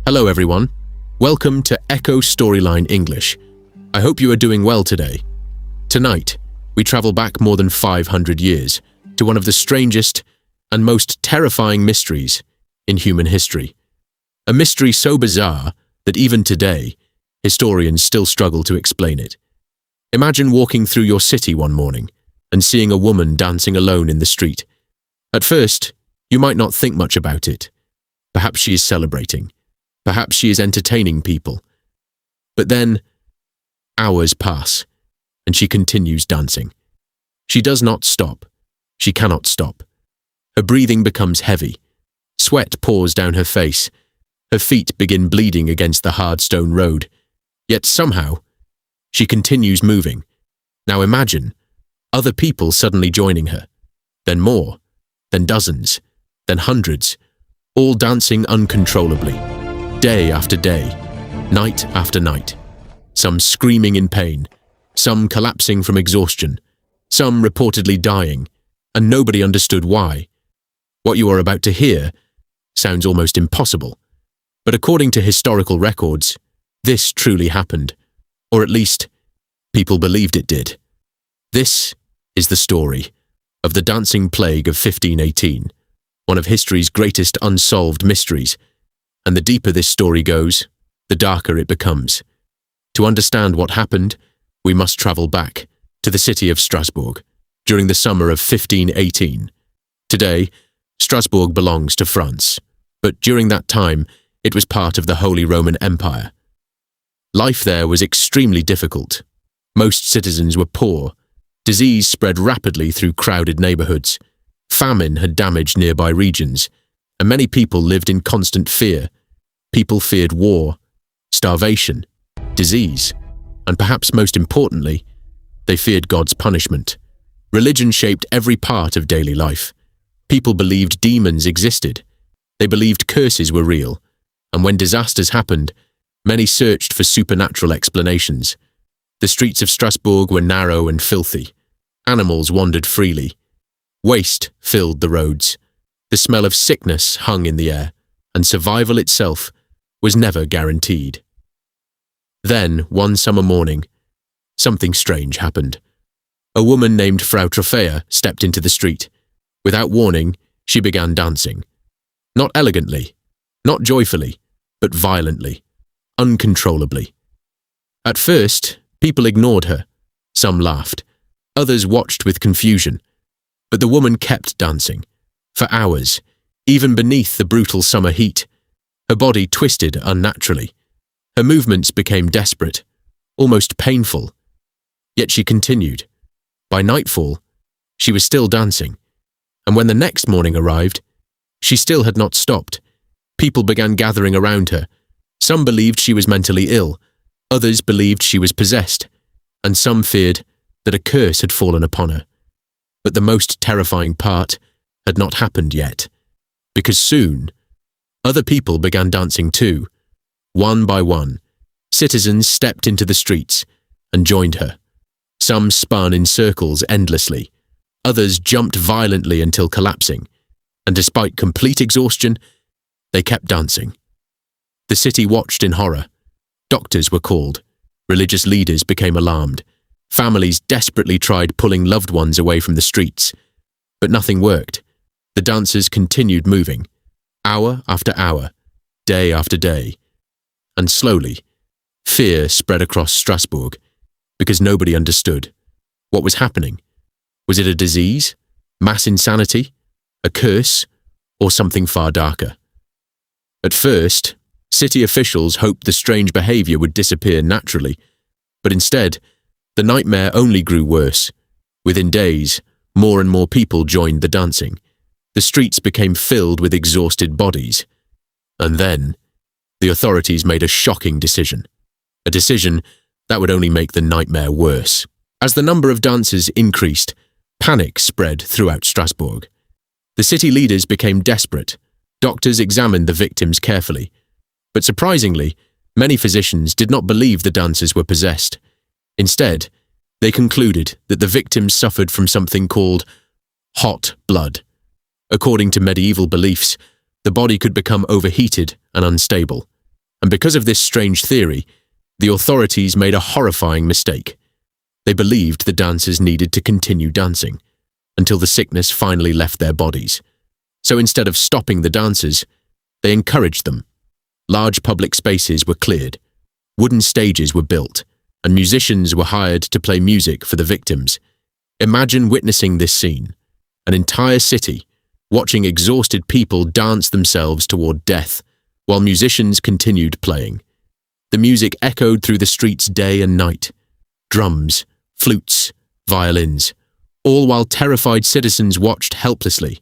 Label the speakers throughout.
Speaker 1: Hello everyone, welcome to Echo Storyline English. I hope you are doing well today. Tonight, we travel back more than 500 years to one of the strangest and most terrifying mysteries in human history. A mystery so bizarre that even today, historians still struggle to explain it. Imagine walking through your city one morning and seeing a woman dancing alone in the street. At first, you might not think much about it. Perhaps she is celebrating. Perhaps she is entertaining people. But then, hours pass, and she continues dancing. She does not stop. She cannot stop. Her breathing becomes heavy. Sweat pours down her face. Her feet begin bleeding against the hard stone road. Yet somehow, she continues moving. Now imagine, other people suddenly joining her. Then more. Then dozens. Then hundreds. All dancing uncontrollably. Day after day, night after night, some screaming in pain, some collapsing from exhaustion, some reportedly dying, and nobody understood why. What you are about to hear sounds almost impossible, but according to historical records, this truly happened, or at least, people believed it did. This is the story of the Dancing Plague of 1518, one of history's greatest unsolved mysteries. And the deeper this story goes, the darker it becomes. To understand what happened, we must travel back to the city of Strasbourg during the summer of 1518. Today, Strasbourg belongs to France, but during that time, it was part of the Holy Roman Empire. Life there was extremely difficult. Most citizens were poor. Disease spread rapidly through crowded neighborhoods. Famine had damaged nearby regions, and many people lived in constant fear. People feared war, starvation, disease, and perhaps most importantly, they feared God's punishment. Religion shaped every part of daily life. People believed demons existed. They believed curses were real, and when disasters happened, many searched for supernatural explanations. The streets of Strasbourg were narrow and filthy. Animals wandered freely. Waste filled the roads. The smell of sickness hung in the air, and survival itself was never guaranteed. Then, one summer morning, something strange happened. A woman named Frau Trophea stepped into the street. Without warning, she began dancing. Not elegantly, not joyfully, but violently, uncontrollably. At first, people ignored her. Some laughed. Others watched with confusion. But the woman kept dancing. For hours, even beneath the brutal summer heat. Her body twisted unnaturally. Her movements became desperate, almost painful. Yet she continued. By nightfall, she was still dancing. And when the next morning arrived, she still had not stopped. People began gathering around her. Some believed she was mentally ill. Others believed she was possessed. And some feared that a curse had fallen upon her. But the most terrifying part had not happened yet, because soon, other people began dancing too. One by one, citizens stepped into the streets and joined her. Some spun in circles endlessly. Others jumped violently until collapsing, and despite complete exhaustion, they kept dancing. The city watched in horror. Doctors were called. Religious leaders became alarmed. Families desperately tried pulling loved ones away from the streets, but nothing worked. The dancers continued moving, hour after hour, day after day. And slowly, fear spread across Strasbourg, because nobody understood. What was happening? Was it a disease, mass insanity, a curse, or something far darker? At first, city officials hoped the strange behavior would disappear naturally, but instead, the nightmare only grew worse. Within days, more and more people joined the dancing. The streets became filled with exhausted bodies. And then, the authorities made a shocking decision. A decision that would only make the nightmare worse. As the number of dancers increased, panic spread throughout Strasbourg. The city leaders became desperate. Doctors examined the victims carefully. But surprisingly, many physicians did not believe the dancers were possessed. Instead, they concluded that the victims suffered from something called hot blood. According to medieval beliefs, the body could become overheated and unstable. And because of this strange theory, the authorities made a horrifying mistake. They believed the dancers needed to continue dancing until the sickness finally left their bodies. So instead of stopping the dancers, they encouraged them. Large public spaces were cleared, wooden stages were built, and musicians were hired to play music for the victims. Imagine witnessing this scene, an entire city watching exhausted people dance themselves toward death while musicians continued playing. The music echoed through the streets day and night. Drums, flutes, violins, all while terrified citizens watched helplessly.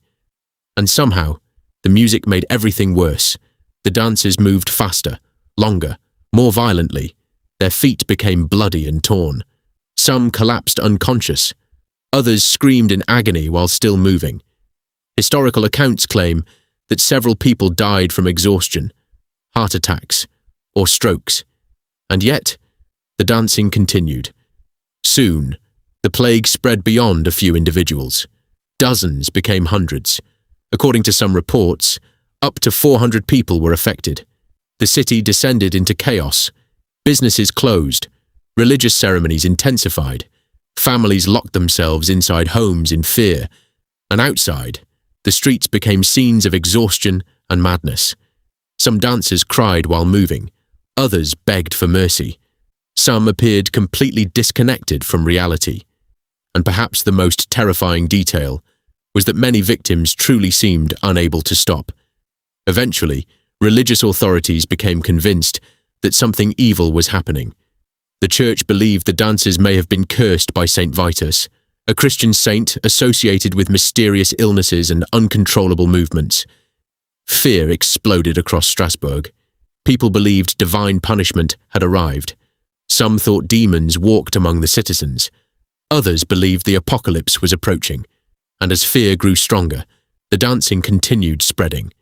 Speaker 1: And somehow, the music made everything worse. The dancers moved faster, longer, more violently. Their feet became bloody and torn. Some collapsed unconscious. Others screamed in agony while still moving. Historical accounts claim that several people died from exhaustion, heart attacks, or strokes. And yet, the dancing continued. Soon, the plague spread beyond a few individuals. Dozens became hundreds. According to some reports, up to 400 people were affected. The city descended into chaos. Businesses closed. Religious ceremonies intensified. Families locked themselves inside homes in fear. And outside, the streets became scenes of exhaustion and madness. Some dancers cried while moving. Others begged for mercy. Some appeared completely disconnected from reality. And perhaps the most terrifying detail was that many victims truly seemed unable to stop. Eventually, religious authorities became convinced that something evil was happening. The church believed the dancers may have been cursed by Saint Vitus, a Christian saint associated with mysterious illnesses and uncontrollable movements. Fear exploded across Strasbourg. People believed divine punishment had arrived. Some thought demons walked among the citizens. Others believed the apocalypse was approaching. And as fear grew stronger, the dancing continued spreading.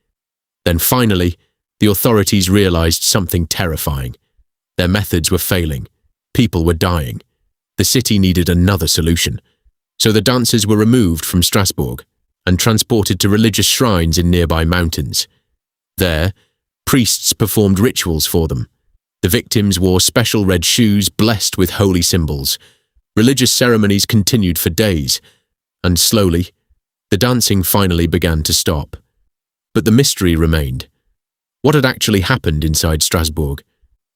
Speaker 1: Then finally, the authorities realized something terrifying. Their methods were failing. People were dying. The city needed another solution. So the dancers were removed from Strasbourg and transported to religious shrines in nearby mountains. There, priests performed rituals for them. The victims wore special red shoes blessed with holy symbols. Religious ceremonies continued for days, and slowly, the dancing finally began to stop. But the mystery remained. What had actually happened inside Strasbourg?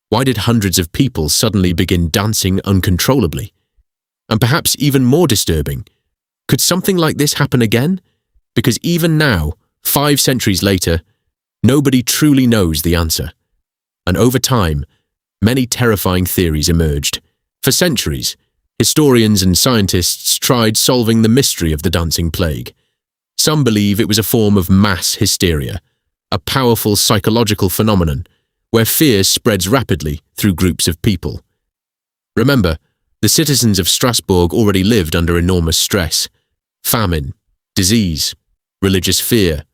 Speaker 1: Why did hundreds of people suddenly begin dancing uncontrollably? And perhaps even more disturbing, could something like this happen again? Because even now, 5 centuries later, nobody truly knows the answer. And over time, many terrifying theories emerged. For centuries, historians and scientists tried solving the mystery of the dancing plague. Some believe it was a form of mass hysteria, a powerful psychological phenomenon where fear spreads rapidly through groups of people. Remember, the citizens of Strasbourg already lived under enormous stress: famine, disease, religious fear,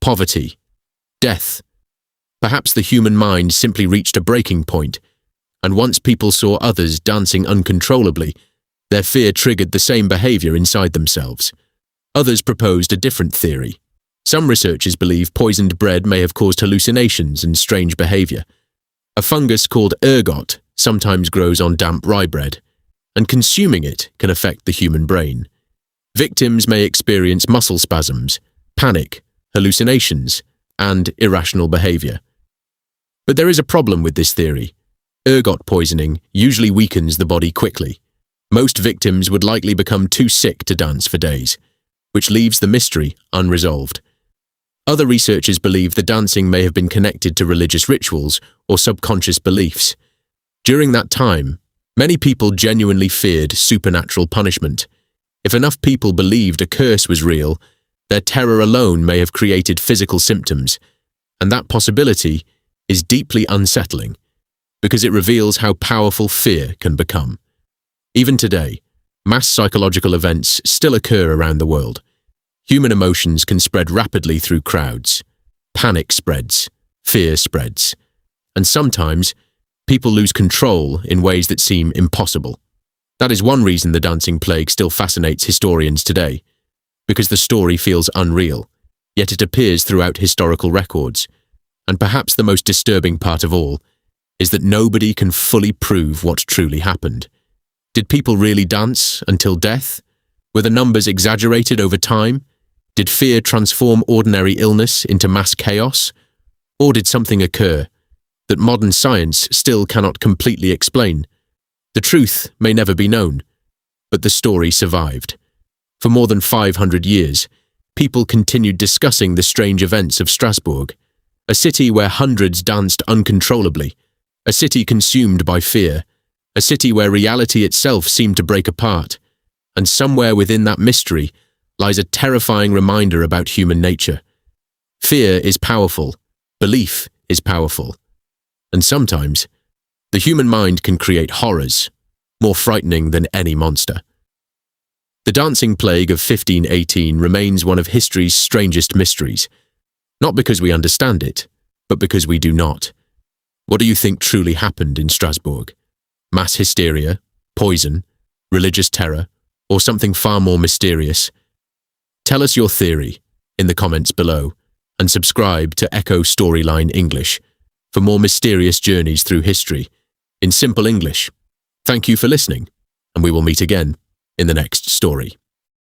Speaker 1: poverty, death. Perhaps the human mind simply reached a breaking point, and once people saw others dancing uncontrollably, their fear triggered the same behavior inside themselves. Others proposed a different theory. Some researchers believe poisoned bread may have caused hallucinations and strange behavior. A fungus called ergot sometimes grows on damp rye bread, and consuming it can affect the human brain. Victims may experience muscle spasms, panic, hallucinations, and irrational behavior. But there is a problem with this theory. Ergot poisoning usually weakens the body quickly. Most victims would likely become too sick to dance for days, which leaves the mystery unresolved. Other researchers believe the dancing may have been connected to religious rituals or subconscious beliefs. During that time, many people genuinely feared supernatural punishment. If enough people believed a curse was real, their terror alone may have created physical symptoms, and that possibility is deeply unsettling because it reveals how powerful fear can become. Even today, mass psychological events still occur around the world. Human emotions can spread rapidly through crowds. Panic spreads, fear spreads, and sometimes people lose control in ways that seem impossible. That is one reason the dancing plague still fascinates historians today, because the story feels unreal, yet it appears throughout historical records. And perhaps the most disturbing part of all is that nobody can fully prove what truly happened. Did people really dance until death? Were the numbers exaggerated over time? Did fear transform ordinary illness into mass chaos? Or did something occur that modern science still cannot completely explain? The truth may never be known, but the story survived. For more than 500 years, people continued discussing the strange events of Strasbourg, a city where hundreds danced uncontrollably, a city consumed by fear, a city where reality itself seemed to break apart, and somewhere within that mystery lies a terrifying reminder about human nature. Fear is powerful, belief is powerful, and sometimes the human mind can create horrors more frightening than any monster. The dancing plague of 1518 remains one of history's strangest mysteries, not because we understand it, but because we do not. What do you think truly happened in Strasbourg? Mass hysteria, poison, religious terror, or something far more mysterious? Tell us your theory in the comments below, and subscribe to Echo Storyline English for more mysterious journeys through history in simple English. Thank you for listening, and we will meet again in the next story.